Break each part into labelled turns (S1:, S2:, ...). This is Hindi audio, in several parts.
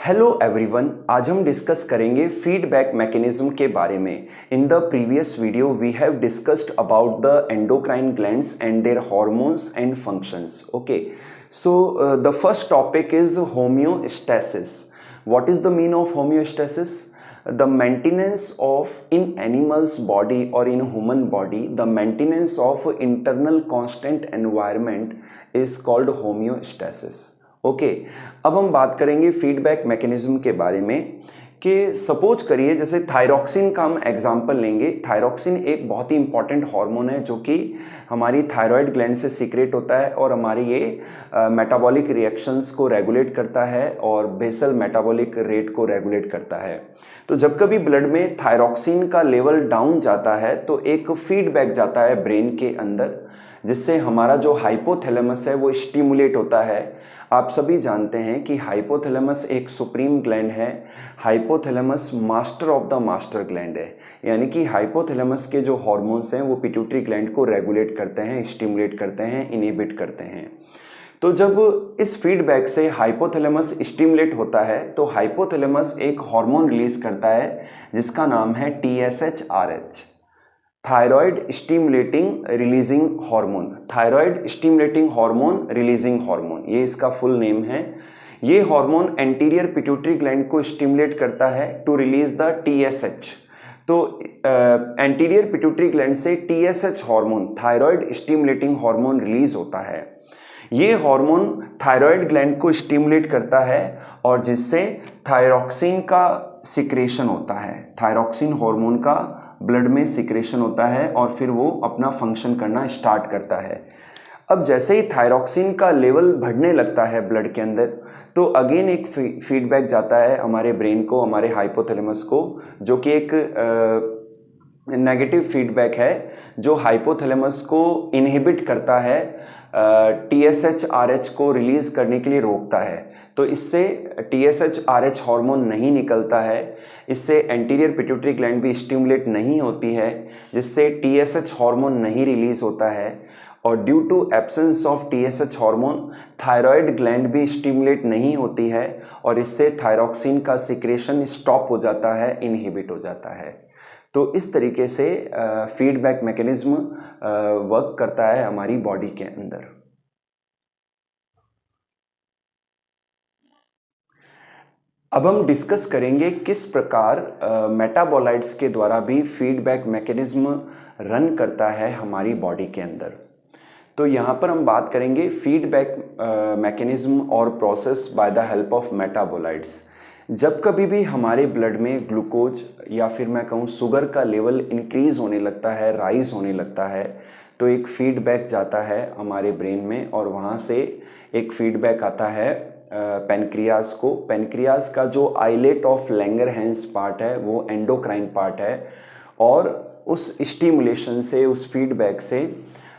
S1: हेलो एवरीवन, आज हम डिस्कस करेंगे फीडबैक मैकेनिज्म के बारे में। In the previous video we have discussed about the endocrine glands and their hormones and functions. Okay, so the first topic is homeostasis. What is the mean of homeostasis? The maintenance of in animals body or in human body, the maintenance of internal constant environment is called homeostasis. Okay, अब हम बात करेंगे फीडबैक मैकेनिज्म के बारे में कि सपोज करिए जैसे थायरॉक्सिन का हम एग्जांपल लेंगे। थायरॉक्सिन एक बहुत ही इंपॉर्टेंट हार्मोन है जो कि हमारी थायराइड ग्लैंड से सीक्रेट होता है और हमारी ये मेटाबॉलिक रिएक्शंस को रेगुलेट करता है और बेसल मेटाबॉलिक रेट को रेगुलेट करता है। तो जब कभी ब्लड में थायरॉक्सिन का लेवल डाउन जाता है तो एक फीडबैक जाता है ब्रेन के अंदर, जिससे हमारा जो हाइपोथैलेमस है वो स्टिमुलेट होता है। आप सभी जानते हैं कि हाइपोथैलेमस एक सुप्रीम ग्लैंड है। Hypothalamus master of the master gland है, यानी कि हाइपोथैलेमस के जो हार्मोन्स हैं वो पिट्यूटरी ग्लैंड को रेगुलेट करते हैं, स्टिमुलेट करते हैं, इनहिबिट करते हैं। तो जब इस फीडबैक से हाइपोथैलेमस स्टिमुलेट होता है तो हाइपोथैलेमस एक हार्मोन रिलीज करता है जिसका नाम है TSHRH, thyroid stimulating releasing hormone. Thyroid stimulating hormone releasing hormone, ये इसका फुल नेम है। ये हार्मोन एंटीरियर पिट्यूटरी ग्लैंड को स्टिमुलेट करता है टू रिलीज द TSH। तो एंटीरियर पिट्यूटरी ग्लैंड से TSH hormone, thyroid stimulating hormone release होता है। ये हार्मोन थायराइड ग्लैंड को स्टिमुलेट करता है और जिससे थायरॉक्सिन का सिक्रेशन होता है। थायरॉक्सिन हार्मोन का ब्लड में सिक्रेशन होता है और फिर वो अपना फंक्शन करना स्टार्ट करता है। अब जैसे ही थायरॉक्सिन का लेवल बढ़ने लगता है ब्लड के अंदर तो अगेन एक फीडबैक जाता है हमारे ब्रेन को, हमारे हाइपोथैलेमस को, जो कि एक नेगेटिव फीडबैक है जो हाइपोथैलेमस को इनहिबिट करता है, TSHRH को रिलीज करने के लिए रोकता है। तो इससे TSHRH हार्मोन नहीं निकलता है, इससे एंटीरियर पिट्यूटरी ग्लैंड भी स्टिमुलेट नहीं होती है, जिससे TSH हार्मोन नहीं रिलीज होता है। और due to absence of TSH hormone thyroid gland भी स्टिमुलेट नहीं होती है और इससे थायरॉक्सिन का सिक्रेशन स्टॉप हो जाता है, इनहिबिट हो जाता है। तो इस तरीके से फीडबैक मैकेनिज्म वर्क करता है हमारी बॉडी के अंदर। अब हम डिस्कस करेंगे किस प्रकार मेटाबोलाइट्स के द्वारा भी फीडबैक मैकेनिज्म रन करता है हमारी बॉडी के अंदर। तो यहाँ पर हम बात करेंगे फीडबैक मैकेनिज्म और process by the help of metabolites. जब कभी भी हमारे ब्लड में ग्लूकोज या फिर मैं कहूँ शुगर का लेवल इंक्रीज होने लगता है, राइज होने लगता है, तो एक फीडबैक जाता है हमारे ब्रेन में और वहाँ से एक फीडबैक आता है पेनक्रियास को। पेनक्रियास का जो आइलेट ऑफ लैंगरहैंस पार्ट है वो एंडोक्राइन पार्ट है और उस स्टिमुलेशन से, उस फीडबैक से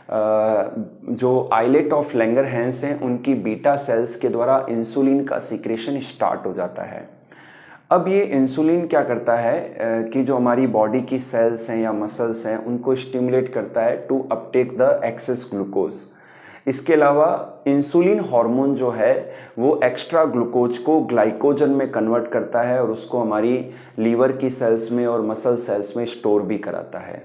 S1: जो आइलेट ऑफ लैंगरहैंस हैं उनकी बीटा सेल्स के द्वारा इंसुलिन का सिक्रेशन स्टार्ट हो जाता है। अब ये इंसुलिन क्या करता है कि जो हमारी बॉडी की सेल्स हैं या मसल्स हैं उनको स्टिमुलेट करता है to uptake the excess glucose. इसके अलावा इंसुलिन हार्मोन जो है वो एक्स्ट्रा ग्लूकोज को ग्लाइकोजन में कन्वर्ट करता है और उसको हमारी लीवर की सेल्स में और मसल सेल्स में स्टोर भी कराता है।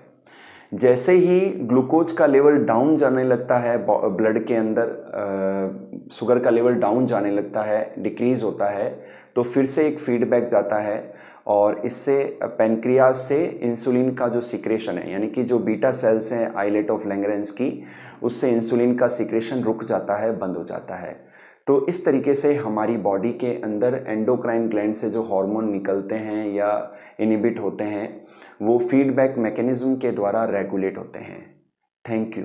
S1: जैसे ही ग्लूकोज का लेवल डाउन जाने लगता है ब्लड के अंदर, शुगर का लेवल डाउन जाने लगता है, डिक्रीज होता है, तो फिर से एक फीडबैक जाता है और इससे पेनक्रियास से इंसुलिन का जो सिक्रेशन है, यानी कि जो बीटा सेल्स हैं आइलेट ऑफ लैंगरेंस की, उससे इंसुलिन का सिक्रेशन रुक जाता है, बंद हो जाता है। तो इस तरीके से हमारी बॉडी के अंदर एंडोक्राइन ग्लैंड से जो हार्मोन निकलते हैं या इनहिबिट होते हैं वो फीडबैक मैकेनिज्म के द्वारा रेगुलेट होते हैं। Thank you.